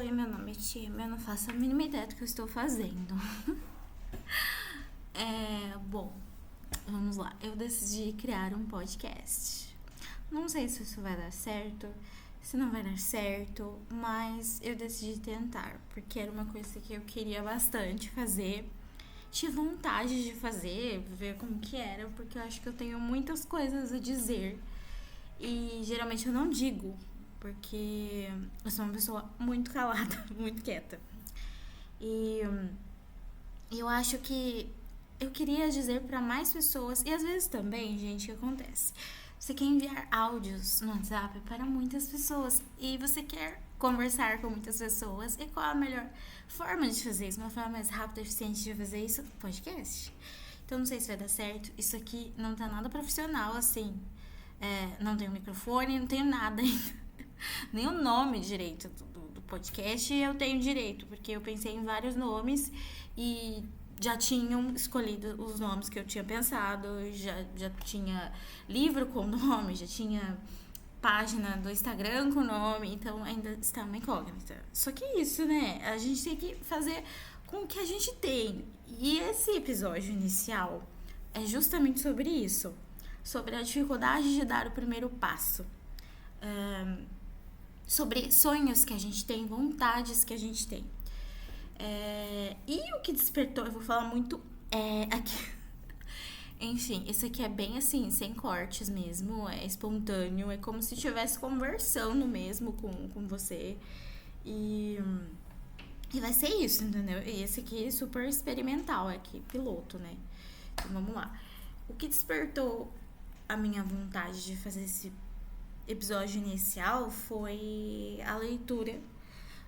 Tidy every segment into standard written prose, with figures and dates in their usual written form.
Oi, meu nome é Tima, eu não faço a mínima ideia do que eu estou fazendo. Bom, vamos lá. Eu decidi criar um podcast. Não sei se isso vai dar certo, se não vai dar certo, mas eu decidi tentar, porque era uma coisa que eu queria bastante fazer. Tive vontade de fazer, ver como que era, porque eu acho que eu tenho muitas coisas a dizer e geralmente eu não digo, porque eu sou uma pessoa muito calada, muito quieta. E eu acho que eu queria dizer para mais pessoas, e às vezes também, gente, o que acontece? Você quer enviar áudios no WhatsApp para muitas pessoas e você quer conversar com muitas pessoas. E qual a melhor forma de fazer isso? Uma forma mais rápida e eficiente de fazer isso? Podcast. Então não sei se vai dar certo. Isso aqui não tá nada profissional, assim. Não tenho microfone, não tenho nada ainda. Nem o nome direito do podcast eu tenho direito, porque eu pensei em vários nomes e já tinham escolhido os nomes que eu tinha pensado, já tinha livro com nome, já tinha página do Instagram com nome, então ainda está uma incógnita. Só que isso, né? A gente tem que fazer com o que a gente tem. E esse episódio inicial é justamente sobre isso, sobre a dificuldade de dar o primeiro passo. Sobre sonhos que a gente tem, vontades que a gente tem. E o que despertou, eu vou falar muito aqui. Enfim, isso aqui é bem assim, sem cortes mesmo, é espontâneo, é como se estivesse conversando mesmo com você. E vai ser isso, entendeu? E esse aqui é super experimental, é aqui, piloto, né? Então vamos lá. O que despertou a minha vontade de fazer esse episódio inicial foi a leitura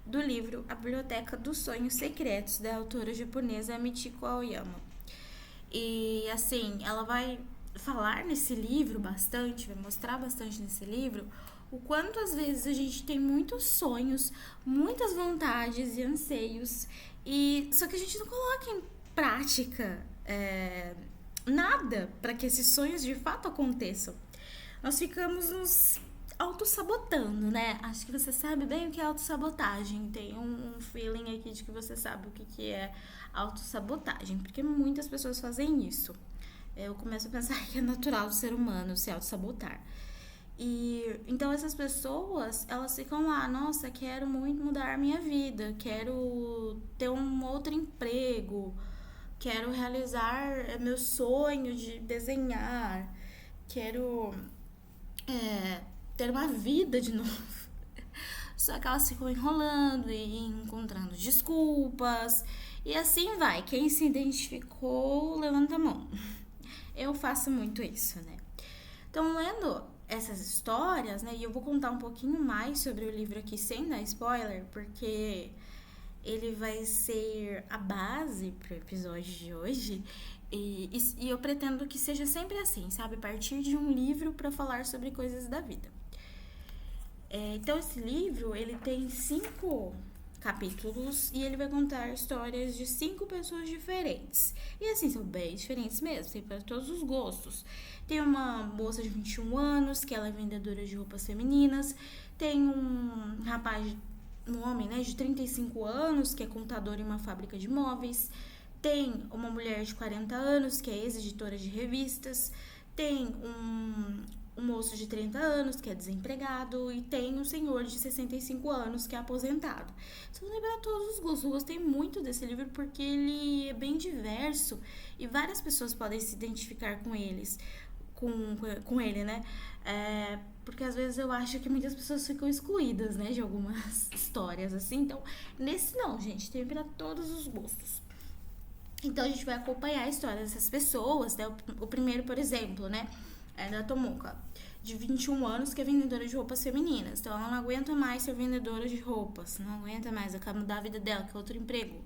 do livro A Biblioteca dos Sonhos Secretos, da autora japonesa Michiko Aoyama. E assim, ela vai falar nesse livro bastante, vai mostrar bastante nesse livro o quanto às vezes a gente tem muitos sonhos, muitas vontades e anseios, e só que a gente não coloca em prática nada para que esses sonhos de fato aconteçam. Nós ficamos nos autossabotando, né? Acho que você sabe bem o que é autossabotagem. Tem um feeling aqui de que você sabe o que é autossabotagem, porque muitas pessoas fazem isso. Eu começo a pensar que é natural do ser humano se autossabotar. E então essas pessoas, elas ficam lá, nossa, quero muito mudar minha vida, quero ter um outro emprego, quero realizar meu sonho de desenhar, quero ter uma vida de novo. Só que elas ficam enrolando e encontrando desculpas. E assim vai. Quem se identificou, levanta a mão. Eu faço muito isso, né? Então, lendo essas histórias, né? E eu vou contar um pouquinho mais sobre o livro aqui sem dar spoiler, porque ele vai ser a base pro episódio de hoje. E eu pretendo que seja sempre assim, sabe? Partir de um livro para falar sobre coisas da vida. Então esse livro, ele tem 5 capítulos e ele vai contar histórias de 5 pessoas diferentes. E assim, são bem diferentes mesmo, tem para todos os gostos. Tem uma moça de 21 anos, que ela é vendedora de roupas femininas. Tem um rapaz, um homem, né, de 35 anos, que é contador em uma fábrica de móveis. Tem uma mulher de 40 anos, que é ex-editora de revistas. Tem um moço de 30 anos, que é desempregado, e tem um senhor de 65 anos, que é aposentado. Só vou lembrar todos os gostos. Eu gostei muito desse livro porque ele é bem diverso e várias pessoas podem se identificar com com ele, né? Porque às vezes eu acho que muitas pessoas ficam excluídas, né, de algumas histórias, assim. Então, nesse não, gente, tem para todos os gostos. Então, a gente vai acompanhar a história dessas pessoas, né? O primeiro, por exemplo, né? É da Tomoka, de 21 anos, que é vendedora de roupas femininas. Então, ela não aguenta mais ser vendedora de roupas. Não aguenta mais, ela quer mudar a vida dela, quer outro emprego.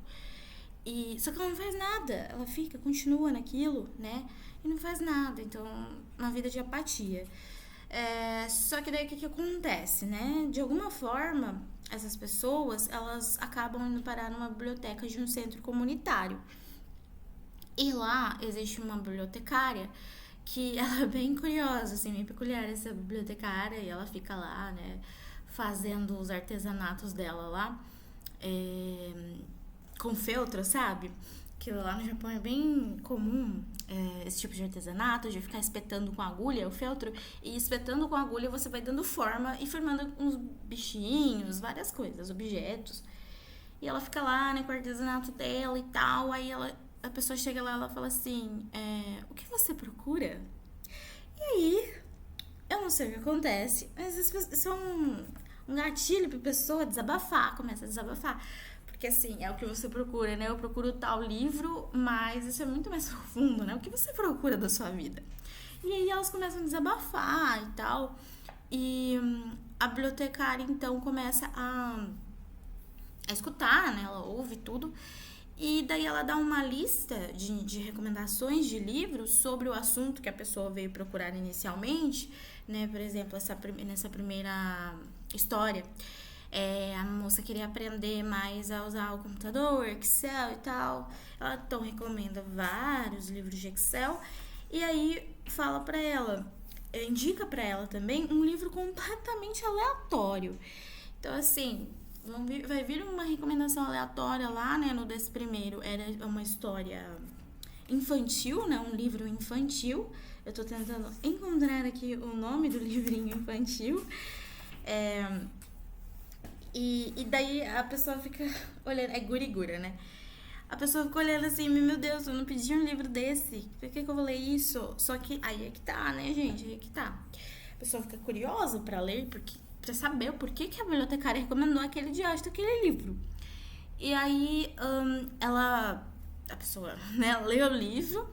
Só que ela não faz nada. Ela continua naquilo, né? E não faz nada. Então, uma vida de apatia. Só que daí o que acontece, né? De alguma forma, essas pessoas, elas acabam indo parar numa biblioteca de um centro comunitário. E lá existe uma bibliotecária que ela é bem curiosa, assim, bem peculiar essa bibliotecária, e ela fica lá, né, fazendo os artesanatos dela lá. com feltro, sabe? Que lá no Japão é bem comum esse tipo de artesanato, de ficar espetando com agulha o feltro. E espetando com agulha você vai dando forma e formando uns bichinhos, várias coisas, objetos. E ela fica lá, né, com o artesanato dela e tal. Aí a pessoa chega lá e ela fala assim, o que você procura? E aí, eu não sei o que acontece, mas isso é um gatilho pra pessoa desabafar, começa a desabafar. Porque assim, é o que você procura, né? Eu procuro tal livro, mas isso é muito mais profundo, né? O que você procura da sua vida? E aí elas começam a desabafar e tal. E a bibliotecária então começa a escutar, né? Ela ouve tudo. E daí ela dá uma lista de recomendações de livros sobre o assunto que a pessoa veio procurar inicialmente, né? Por exemplo, nessa primeira história, a moça queria aprender mais a usar o computador, Excel e tal. Ela então recomenda vários livros de Excel e aí fala pra ela, indica pra ela também um livro completamente aleatório. Então, assim, vai vir uma recomendação aleatória lá, né, no desse primeiro. Era uma história infantil, né, um livro infantil. Eu tô tentando encontrar aqui o nome do livrinho infantil. E daí a pessoa fica olhando, é gurigura, né? A pessoa fica olhando assim, meu Deus, eu não pedi um livro desse, por que eu vou ler isso? Só que aí é que tá, né, gente? Aí é que tá. A pessoa fica curiosa pra ler, pra saber o porquê que a bibliotecária recomendou aquele diacho daquele livro. E aí a pessoa, né, lê o livro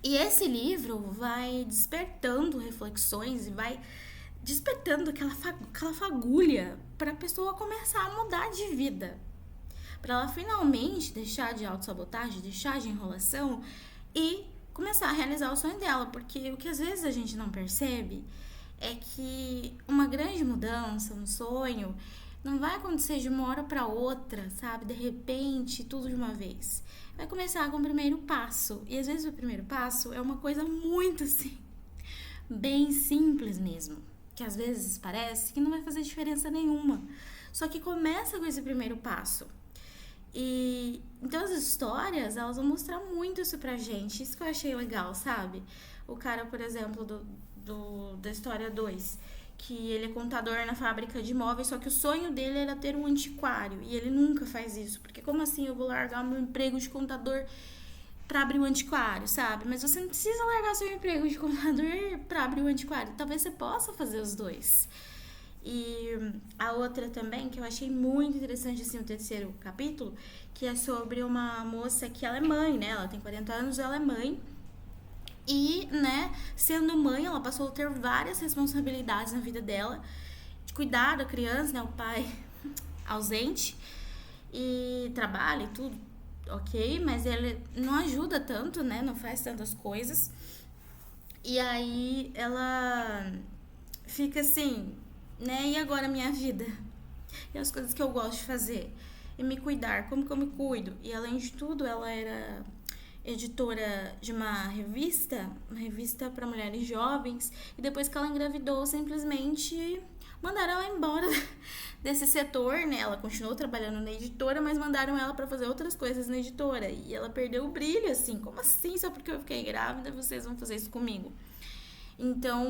e esse livro vai despertando reflexões e vai despertando aquela fagulha para a pessoa começar a mudar de vida. Para ela finalmente deixar de autossabotagem, deixar de enrolação e começar a realizar o sonho dela. Porque o que às vezes a gente não percebe é que uma grande mudança, um sonho, não vai acontecer de uma hora para outra, sabe? De repente, tudo de uma vez. Vai começar com o primeiro passo. E às vezes o primeiro passo é uma coisa muito assim, bem simples mesmo. Que às vezes parece que não vai fazer diferença nenhuma. Só que começa com esse primeiro passo. E então as histórias, elas vão mostrar muito isso pra gente. Isso que eu achei legal, sabe? O cara, por exemplo, da história 2, que ele é contador na fábrica de móveis, só que o sonho dele era ter um antiquário. E ele nunca faz isso. Porque como assim eu vou largar meu emprego de contador pra abrir um antiquário, sabe? Mas você não precisa largar seu emprego de contador pra abrir um antiquário. Talvez você possa fazer os dois. E a outra também, que eu achei muito interessante, assim, o terceiro capítulo, que é sobre uma moça que ela é mãe, né? Ela tem 40 anos, ela é mãe. E, né, sendo mãe, ela passou a ter várias responsabilidades na vida dela. De cuidar da criança, né? O pai ausente. E trabalha e tudo, ok, mas ele não ajuda tanto, né? Não faz tantas coisas. E aí ela fica assim, né? E agora minha vida? E as coisas que eu gosto de fazer? E me cuidar, como que eu me cuido? E além de tudo, ela era editora de uma revista para mulheres jovens. E depois que ela engravidou, simplesmente mandaram ela embora desse setor, né? Ela continuou trabalhando na editora, mas mandaram ela para fazer outras coisas na editora. E ela perdeu o brilho, assim. Como assim? Só porque eu fiquei grávida, vocês vão fazer isso comigo? Então,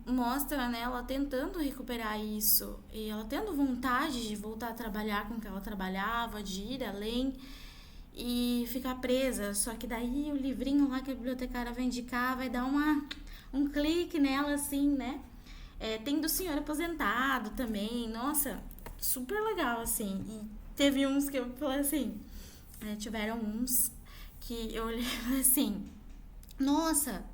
mostra, né, ela tentando recuperar isso. E ela tendo vontade de voltar a trabalhar com o que ela trabalhava, de ir além e ficar presa. Só que daí o livrinho lá que a bibliotecária vai indicar vai dar um clique nela, assim, né? Tem do senhor aposentado também. Nossa, super legal, assim. E teve uns que eu falei assim, tiveram uns que eu olhei assim, nossa,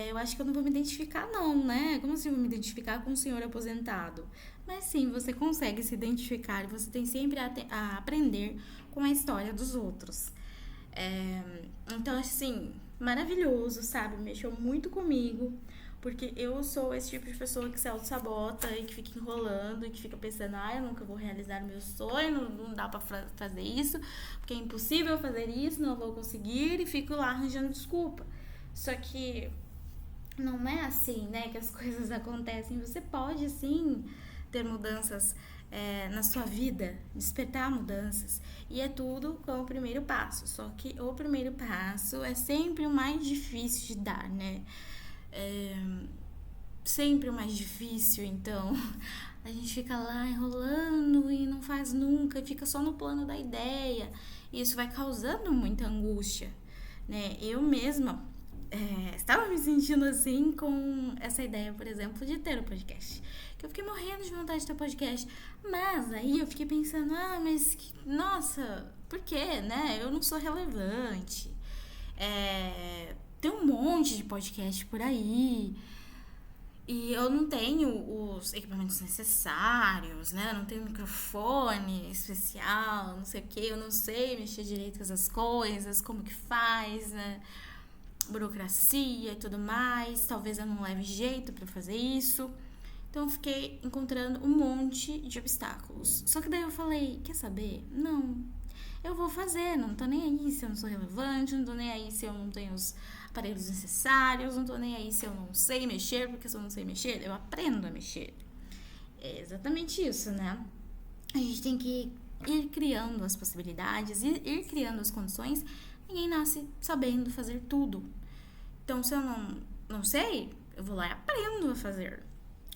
eu acho que eu não vou me identificar não, né? Como assim eu vou me identificar com um senhor aposentado? Mas sim, você consegue se identificar e você tem sempre a aprender com a história dos outros. Então, assim, maravilhoso, sabe? Mexeu muito comigo, porque eu sou esse tipo de pessoa que se auto-sabota e que fica enrolando e que fica pensando, eu nunca vou realizar meu sonho, não dá pra fazer isso, porque é impossível fazer isso, não vou conseguir, e fico lá arranjando desculpa. Só que não é assim, né, que as coisas acontecem. Você pode, sim, ter mudanças na sua vida, despertar mudanças. E é tudo com o primeiro passo. Só que o primeiro passo é sempre o mais difícil de dar, né? Sempre o mais difícil, então a gente fica lá enrolando e não faz nunca, fica só no plano da ideia. E isso vai causando muita angústia, né? Eu mesma estava me sentindo assim com essa ideia, por exemplo, de ter o podcast. Que eu fiquei morrendo de vontade de ter podcast. Mas aí eu fiquei pensando, nossa, por quê, né? Eu não sou relevante. Tem um monte de podcast por aí. E eu não tenho os equipamentos necessários, né? Eu não tenho microfone especial, não sei o que. Eu não sei mexer direito com essas coisas, como que faz, né? Burocracia e tudo mais. Talvez eu não leve jeito pra fazer isso. Então eu fiquei encontrando um monte de obstáculos. Só que daí eu falei, quer saber? Não, eu vou fazer, não tô nem aí se eu não sou relevante, não tô nem aí se eu não tenho os aparelhos necessários, não tô nem aí se eu não sei mexer, porque se eu não sei mexer, eu aprendo a mexer. É exatamente isso, né? A gente tem que ir criando as possibilidades, ir criando as condições. Ninguém nasce sabendo fazer tudo. Então, se eu não sei, eu vou lá e aprendo a fazer.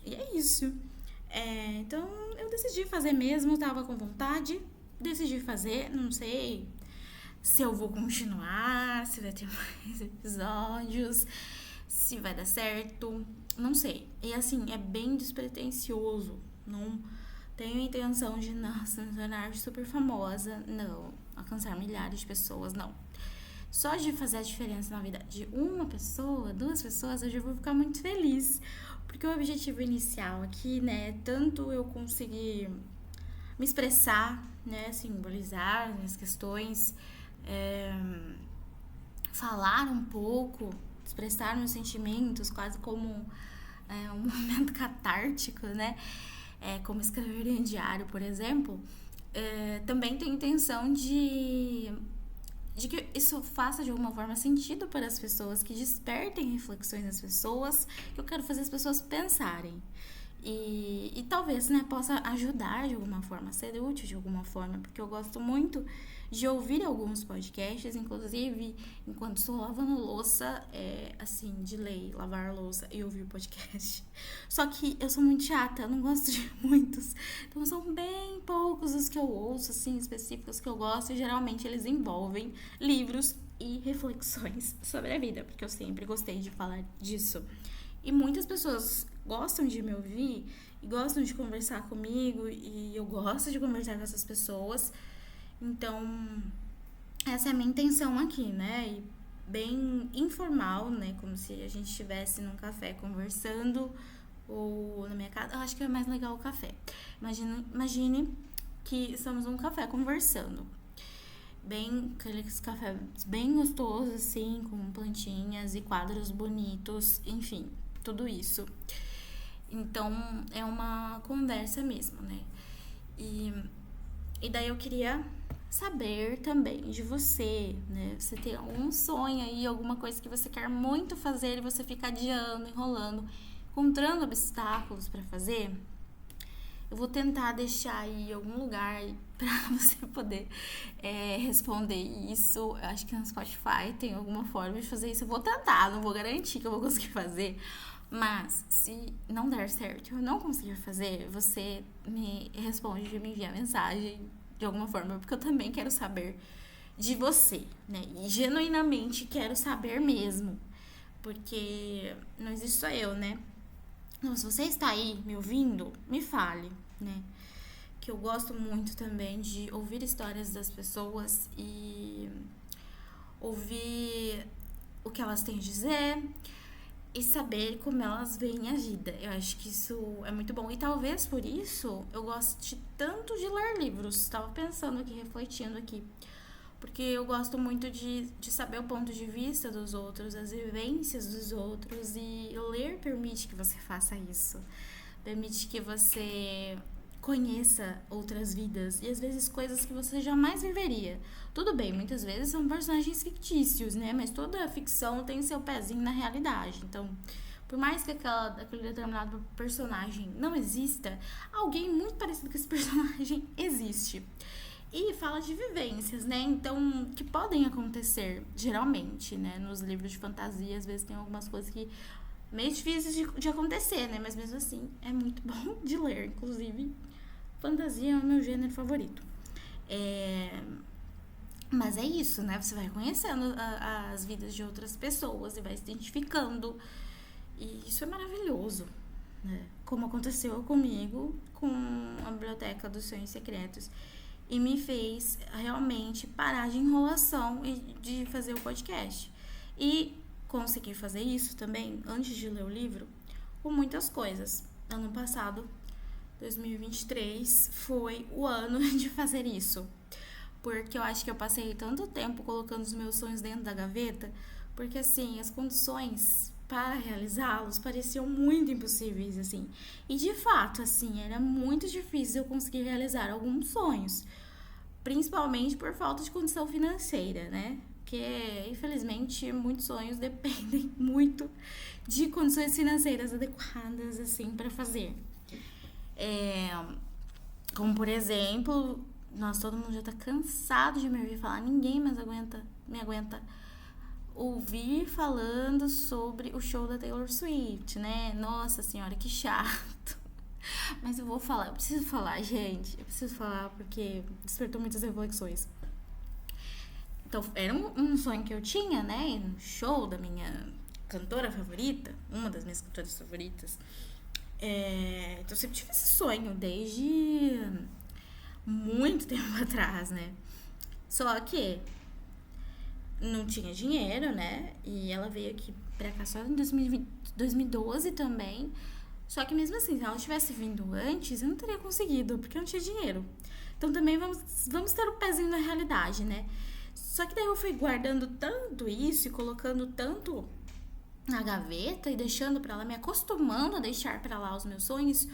E é isso. Então, eu decidi fazer mesmo, tava com vontade, decidi fazer, não sei se eu vou continuar, se vai ter mais episódios, se vai dar certo, não sei. E assim, é bem despretensioso, não tenho a intenção de, nossa, me tornar super famosa, não, alcançar milhares de pessoas, não. Só de fazer a diferença na vida de uma pessoa, 2 pessoas, eu já vou ficar muito feliz. Porque o objetivo inicial aqui, né, tanto eu conseguir me expressar, né, simbolizar minhas questões, falar um pouco, expressar meus sentimentos, quase como um momento catártico, né, como escrever em diário, por exemplo, também tenho intenção de que isso faça de alguma forma sentido para as pessoas, que despertem reflexões nas pessoas, que eu quero fazer as pessoas pensarem. E talvez, né, possa ajudar de alguma forma, ser útil de alguma forma, porque eu gosto muito de ouvir alguns podcasts, inclusive enquanto estou lavando louça, assim, de lei, lavar louça e ouvir podcast. Só que eu sou muito chata, eu não gosto de muitos, então são bem poucos os que eu ouço, assim, específicos que eu gosto, e geralmente eles envolvem livros e reflexões sobre a vida, porque eu sempre gostei de falar disso. E muitas pessoas gostam de me ouvir e gostam de conversar comigo, e eu gosto de conversar com essas pessoas. Então, essa é a minha intenção aqui, né? E bem informal, né? Como se a gente estivesse num café conversando, ou na minha casa. Eu acho que é mais legal o café. Imagine que estamos num café conversando. Bem, aqueles cafés bem gostosos, assim, com plantinhas e quadros bonitos, enfim, tudo isso. Então, é uma conversa mesmo, né? E daí eu queria saber também de você, né? Você tem algum sonho aí, alguma coisa que você quer muito fazer e você fica adiando, enrolando, encontrando obstáculos para fazer? Eu vou tentar deixar aí algum lugar pra você poder responder isso. Eu acho que no Spotify tem alguma forma de fazer isso. Eu vou tentar, não vou garantir que eu vou conseguir fazer. Mas se não der certo, eu não conseguir fazer, você me responde, me envia mensagem de alguma forma, porque eu também quero saber de você, né? E genuinamente quero saber mesmo, porque não existe só eu, né? Então, se você está aí me ouvindo, me fale, né? Que eu gosto muito também de ouvir histórias das pessoas e ouvir o que elas têm a dizer e saber como elas veem a vida. Eu acho que isso é muito bom. E talvez por isso eu goste tanto de ler livros. Estava pensando aqui, refletindo aqui. Porque eu gosto muito de saber o ponto de vista dos outros, as vivências dos outros. E ler permite que você faça isso. Permite que você conheça outras vidas e às vezes coisas que você jamais viveria. Tudo bem, muitas vezes são personagens fictícios, né? Mas toda ficção tem seu pezinho na realidade. Então, Por mais que aquele determinado personagem não exista, alguém muito parecido com esse personagem existe. E fala de vivências, né? Então, que podem acontecer, geralmente, né? Nos livros de fantasia, às vezes tem algumas coisas que meio difíceis de acontecer, né? Mas mesmo assim, é muito bom de ler. Inclusive, fantasia é o meu gênero favorito. Mas é isso, né? Você vai conhecendo as vidas de outras pessoas e vai se identificando. E isso é maravilhoso, né? Como aconteceu comigo com a Biblioteca dos Sonhos Secretos. E me fez realmente parar de enrolação e de fazer o podcast. E consegui fazer isso também, antes de ler o livro, com muitas coisas. Ano passado, 2023, foi o ano de fazer isso. Porque eu acho que eu passei tanto tempo colocando os meus sonhos dentro da gaveta, porque assim, as condições para realizá-los pareciam muito impossíveis, assim. E de fato, assim, era muito difícil eu conseguir realizar alguns sonhos. Principalmente por falta de condição financeira, né? Porque, infelizmente, muitos sonhos dependem muito de condições financeiras adequadas, assim, para fazer. Como, por exemplo, todo mundo já tá cansado de me ouvir falar, ninguém mais me aguenta ouvir falando sobre o show da Taylor Swift, né? Nossa senhora, que chato. Mas eu preciso falar, gente. Eu preciso falar porque despertou muitas reflexões. Então, era um sonho que eu tinha, né? No show da minha cantora favorita, uma das minhas cantoras favoritas. Então, eu sempre tive esse sonho desde muito tempo atrás, né? Só que não tinha dinheiro, né? E ela veio aqui pra cá só em 2012 também. Só que mesmo assim, se ela tivesse vindo antes, eu não teria conseguido, porque eu não tinha dinheiro. Então também vamos ter o pezinho na realidade, né? Só que daí eu fui guardando tanto isso e colocando tanto na gaveta e deixando pra lá, me acostumando a deixar pra lá os meus sonhos.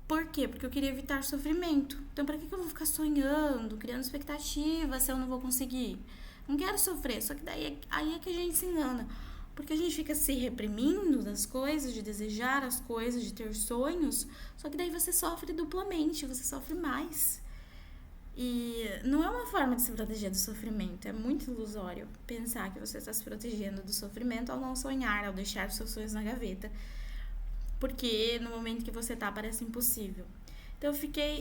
Por quê? Porque eu queria evitar sofrimento. Então pra que eu vou ficar sonhando, criando expectativa se eu não vou conseguir? Não quero sofrer, só que daí aí é que a gente se engana. Porque a gente fica se reprimindo das coisas, de desejar as coisas, de ter sonhos, só que daí você sofre duplamente, você sofre mais. E não é uma forma de se proteger do sofrimento, é muito ilusório pensar que você está se protegendo do sofrimento ao não sonhar, ao deixar os seus sonhos na gaveta. Porque no momento que você tá, parece impossível. Então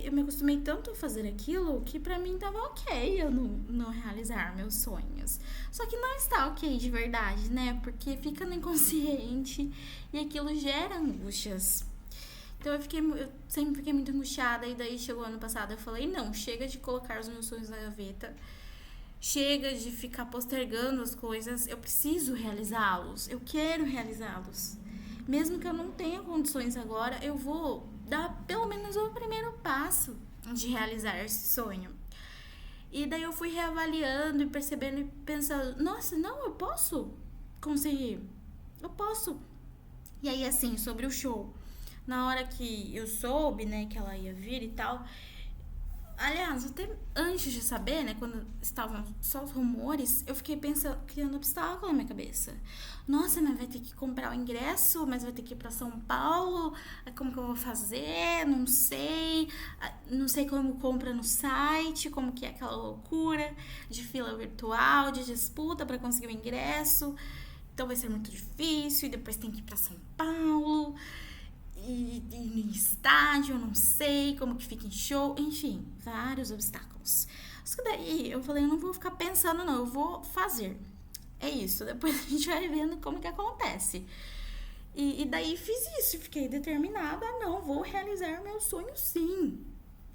eu me acostumei tanto a fazer aquilo que pra mim tava ok eu não realizar meus sonhos. Só que não está ok de verdade, né? Porque fica no inconsciente e aquilo gera angústias. Então eu sempre fiquei muito angustiada e daí chegou ano passado eu falei, não, chega de colocar os meus sonhos na gaveta. Chega de ficar postergando as coisas, eu preciso realizá-los, eu quero realizá-los. Mesmo que eu não tenha condições agora, eu vou dar pelo menos o primeiro passo de realizar esse sonho. E daí eu fui reavaliando e percebendo e pensando, nossa, não, eu posso conseguir, eu posso. E aí, assim, sobre o show, na hora que eu soube, né, que ela ia vir e tal, aliás, até antes de saber, né, quando estavam só os rumores, eu fiquei pensando, criando obstáculo na minha cabeça. Nossa, mas vai ter que comprar o ingresso, mas vai ter que ir pra São Paulo, como que eu vou fazer? Não sei como compra no site, como que é aquela loucura de fila virtual, de disputa pra conseguir o ingresso. Então vai ser muito difícil, e depois tem que ir pra São Paulo. E em estádio, eu não sei como que fica em show, enfim, vários obstáculos. Só que daí eu falei, eu não vou ficar pensando não, eu vou fazer. É isso, depois a gente vai vendo como que acontece. E daí fiz isso, fiquei determinada, não, vou realizar meu sonho sim,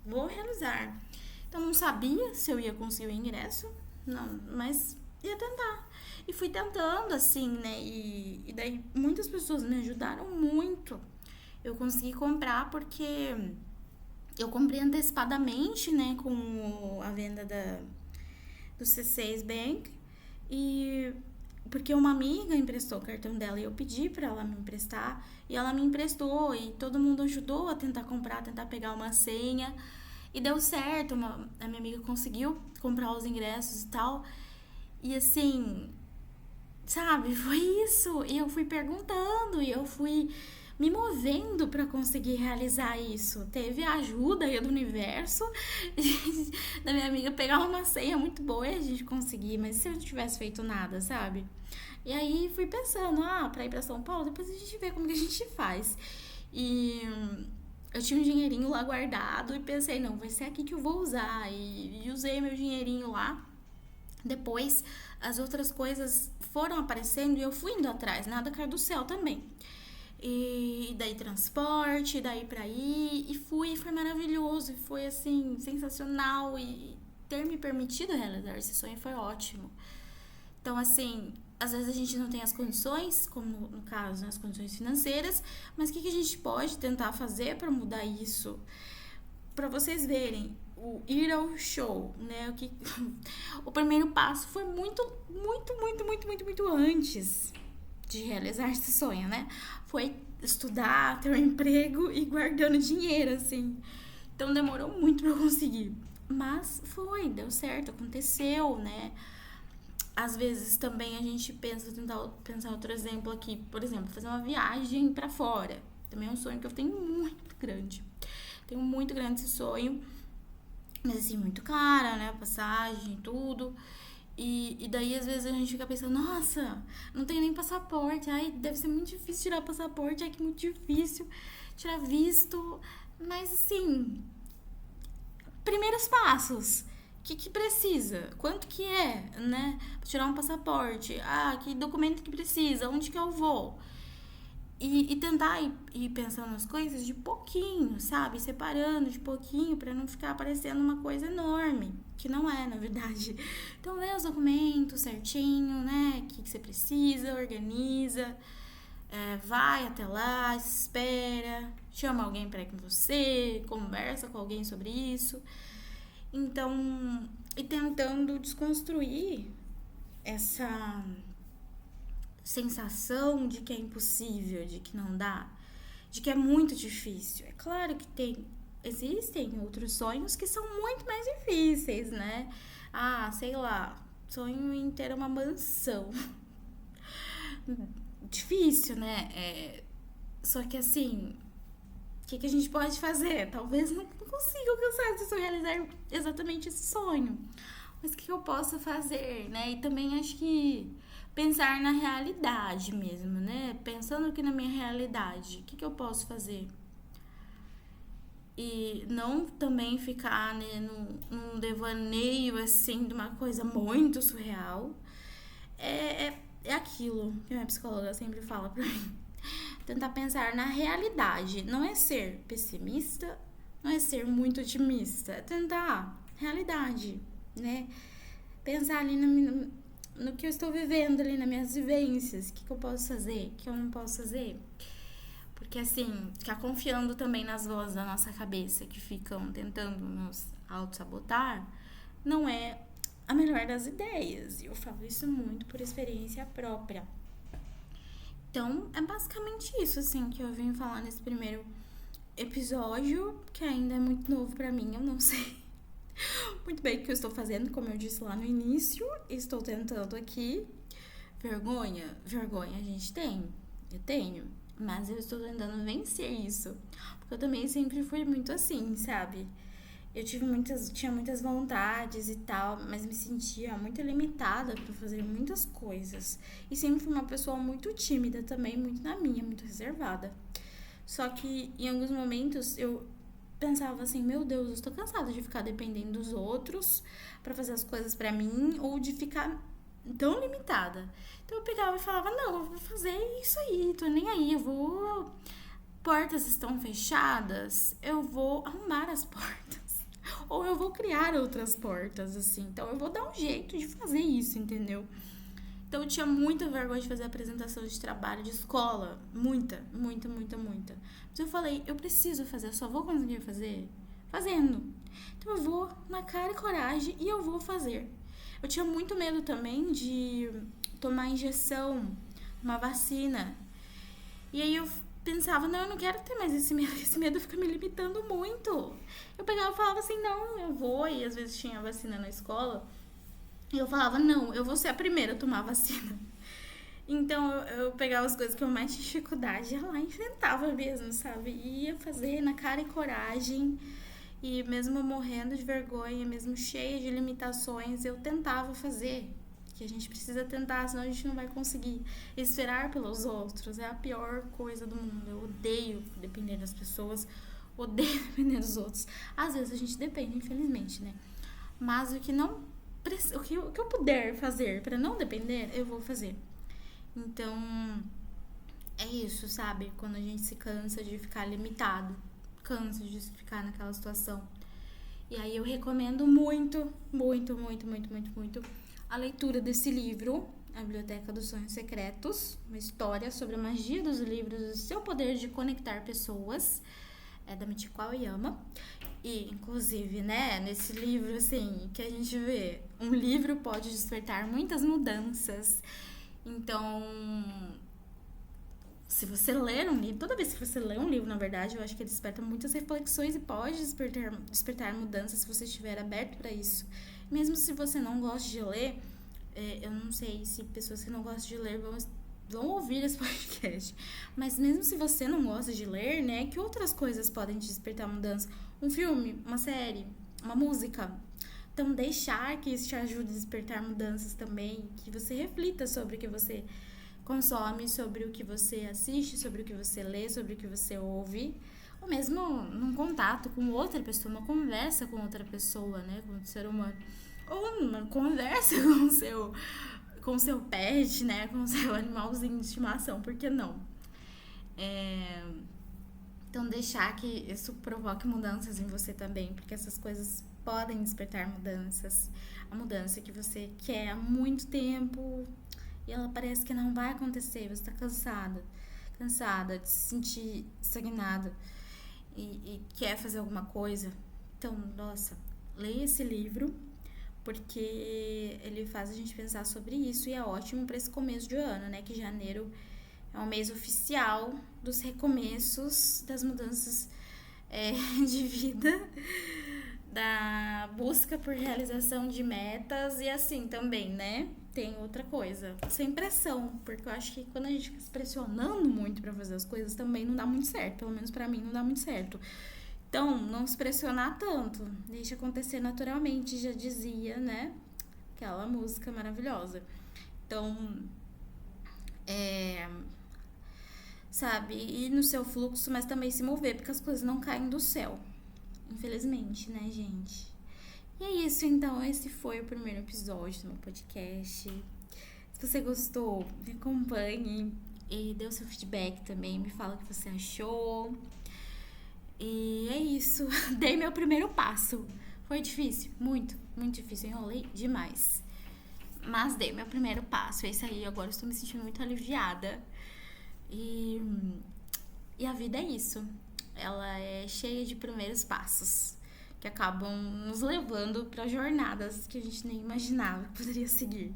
vou realizar. Então não sabia se eu ia conseguir o ingresso, não, mas ia tentar. E fui tentando assim, né, e daí muitas pessoas me ajudaram muito. Eu consegui comprar porque eu comprei antecipadamente, né, com a venda do C6 Bank. E porque uma amiga emprestou o cartão dela e eu pedi pra ela me emprestar. E ela me emprestou e todo mundo ajudou a tentar comprar, tentar pegar uma senha. E deu certo, a minha amiga conseguiu comprar os ingressos e tal. E assim, sabe, foi isso. E eu fui perguntando e eu fui me movendo para conseguir realizar isso. Teve a ajuda aí do universo, da minha amiga pegar uma senha muito boa e a gente conseguir, mas se eu não tivesse feito nada, sabe? E aí fui pensando, pra ir pra São Paulo, depois a gente vê como que a gente faz. E eu tinha um dinheirinho lá guardado e pensei, não, vai ser aqui que eu vou usar. E usei meu dinheirinho lá. Depois as outras coisas foram aparecendo e eu fui indo atrás, nada caiu do céu também. E daí transporte, daí pra ir, e foi maravilhoso, e foi assim, sensacional, e ter me permitido realizar esse sonho foi ótimo. Então, assim, às vezes a gente não tem as condições, como no caso, né, as condições financeiras, mas o que a gente pode tentar fazer para mudar isso? Para vocês verem, o ir ao show, né? O primeiro passo foi muito antes de realizar esse sonho, né? Foi estudar, ter um emprego e guardando dinheiro, assim. Então demorou muito pra eu conseguir. Mas deu certo, aconteceu, né? Às vezes também a gente tentar pensar outro exemplo aqui. Por exemplo, fazer uma viagem pra fora. Também é um sonho que eu tenho muito grande. Tenho muito grande esse sonho. Mas assim, muito cara, né? Passagem, tudo. E daí, às vezes, a gente fica pensando, nossa, não tenho nem passaporte. Ai, deve ser muito difícil tirar passaporte. Ai, que muito difícil tirar visto. Mas, assim, primeiros passos. O que precisa? Quanto que é, né? Pra tirar um passaporte. Que documento que precisa? Onde que eu vou? E tentar ir pensando nas coisas de pouquinho, sabe? Separando de pouquinho pra não ficar parecendo uma coisa enorme, que não é, na verdade. Então, lê os documentos certinho, né? O que você precisa, organiza, vai até lá, espera, chama alguém pra ir com você, conversa com alguém sobre isso. Então, e tentando desconstruir essa sensação de que é impossível, de que não dá, de que é muito difícil. É claro que existem outros sonhos que são muito mais difíceis, né? Sei lá, sonho em ter uma mansão. Difícil, né? Só que assim, o que a gente pode fazer? Talvez não consiga alcançar se eu realizar exatamente esse sonho. Mas o que eu posso fazer, né? E também acho que pensar na realidade mesmo, né? Pensando aqui na minha realidade, o que eu posso fazer? E não também ficar, né, num devaneio, assim, de uma coisa muito surreal. É aquilo que a minha psicóloga sempre fala pra mim. Tentar pensar na realidade. Não é ser pessimista, não é ser muito otimista. É tentar realidade, né? Pensar ali no que eu estou vivendo ali, nas minhas vivências. O que eu posso fazer, o que eu não posso fazer. Porque assim, ficar confiando também nas vozes da nossa cabeça que ficam tentando nos auto-sabotar não é a melhor das ideias. E eu falo isso muito por experiência própria. Então, é basicamente isso, assim, que eu vim falar nesse primeiro episódio, que ainda é muito novo pra mim, eu não sei muito bem o que eu estou fazendo, como eu disse lá no início. Estou tentando aqui. Vergonha a gente tem. Eu tenho. Mas eu estou tentando vencer isso. Porque eu também sempre fui muito assim, sabe? Eu tinha muitas vontades e tal, mas me sentia muito limitada para fazer muitas coisas. E sempre fui uma pessoa muito tímida também, muito na minha, muito reservada. Só que em alguns momentos eu pensava assim, meu Deus, eu estou cansada de ficar dependendo dos outros para fazer as coisas para mim, ou de ficar tão limitada. Então eu pegava e falava, não, eu vou fazer isso aí, tô nem aí, eu vou... Portas estão fechadas, eu vou arrumar as portas. Ou eu vou criar outras portas, assim. Então eu vou dar um jeito de fazer isso, entendeu? Então eu tinha muita vergonha de fazer apresentação de trabalho de escola. Muita. Mas eu falei, eu preciso fazer, eu só vou conseguir fazer fazendo. Então eu vou na cara e coragem e eu vou fazer. Eu tinha muito medo também de tomar injeção, uma vacina. E aí eu pensava, não, eu não quero ter mais esse medo fica me limitando muito. Eu pegava e falava assim, não, eu vou, e às vezes tinha vacina na escola, e eu falava, não, eu vou ser a primeira a tomar a vacina. Então eu pegava as coisas que eu mais tinha dificuldade, ia lá e enfrentava mesmo, sabe? Ia fazer na cara e coragem. E mesmo morrendo de vergonha, mesmo cheia de limitações, eu tentava fazer. Que a gente precisa tentar, senão a gente não vai conseguir. Esperar pelos outros é a pior coisa do mundo. Eu odeio depender das pessoas, odeio depender dos outros. Às vezes a gente depende, infelizmente, né? Mas o que eu puder fazer para não depender, eu vou fazer. Então, é isso, sabe? Quando a gente se cansa de ficar limitado, cansa de ficar naquela situação. E aí eu recomendo muito, muito, muito, muito, muito, muito a leitura desse livro, A Biblioteca dos Sonhos Secretos, uma história sobre a magia dos livros e o seu poder de conectar pessoas. É da Michiko Aoyama. E, inclusive, né, nesse livro, assim, que a gente vê, um livro pode despertar muitas mudanças. Então, se você ler um livro, toda vez que você lê um livro, na verdade, eu acho que ele desperta muitas reflexões e pode despertar mudanças se você estiver aberto para isso. Mesmo se você não gosta de ler, eu não sei se pessoas que não gostam de ler vão ouvir esse podcast. Mas mesmo se você não gosta de ler, né, que outras coisas podem te despertar mudança? Um filme, uma série, uma música. Então, deixar que isso te ajude a despertar mudanças também, que você reflita sobre o que você consome, sobre o que você assiste, sobre o que você lê, sobre o que você ouve, ou mesmo num contato com outra pessoa, uma conversa com outra pessoa, né, com outro ser humano, ou uma conversa com o seu pet, né, com o seu animalzinho de estimação, por que não? Então, deixar que isso provoque mudanças em você também, porque essas coisas podem despertar mudanças. A mudança que você quer há muito tempo e ela parece que não vai acontecer. Você está cansada de se sentir estagnada e quer fazer alguma coisa. Então, nossa, leia esse livro, porque ele faz a gente pensar sobre isso e é ótimo para esse começo de ano, né? Que janeiro é um mês oficial dos recomeços, das mudanças de vida, da busca por realização de metas e assim também, né? Tem outra coisa, sem pressão, porque eu acho que quando a gente fica se pressionando muito pra fazer as coisas também não dá muito certo, pelo menos pra mim não dá muito certo. Então, não se pressionar tanto, deixa acontecer naturalmente, já dizia, né? Aquela música maravilhosa. Então, sabe, ir no seu fluxo, mas também se mover, porque as coisas não caem do céu. Infelizmente, né, gente? E é isso, então. Esse foi o primeiro episódio do meu podcast. Se você gostou, me acompanhe e dê o seu feedback também. Me fala o que você achou. E é isso. Dei meu primeiro passo. Foi difícil, muito, muito difícil. Eu enrolei demais. Mas dei meu primeiro passo. É isso aí. Agora estou me sentindo muito aliviada. E a vida é isso. Ela é cheia de primeiros passos que acabam nos levando para jornadas que a gente nem imaginava que poderia seguir.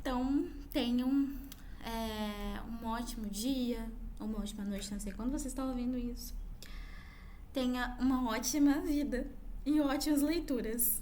Então, tenham um ótimo dia, uma ótima noite, não sei quando você está ouvindo isso. Tenha uma ótima vida e ótimas leituras.